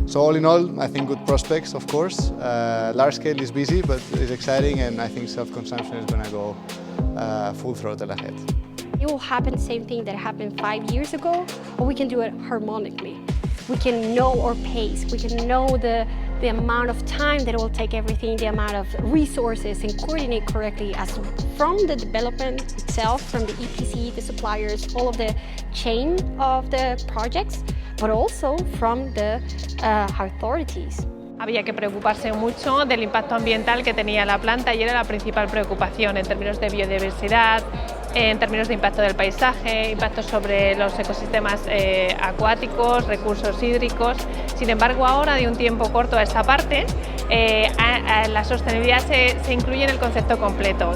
So all in all, I think good prospects, of course. Large scale is busy, but it's exciting, and I think self-consumption is going to go full throttle ahead. It will happen the same thing that happened 5 years ago, or we can do it harmonically. We can know our pace, we can know the amount of time that it will take everything, the amount of resources, and coordinate correctly as from the development itself, from the EPC, the suppliers, all of the chain of the projects, but also from the authorities. Había que preocuparse mucho del impacto ambiental que tenía la planta y era la principal preocupación en términos de biodiversidad, en términos de impacto del paisaje, impacto sobre los ecosistemas acuáticos, recursos hídricos. Sin embargo, ahora, de un tiempo corto a esta parte, la sostenibilidad se incluye en el concepto completo.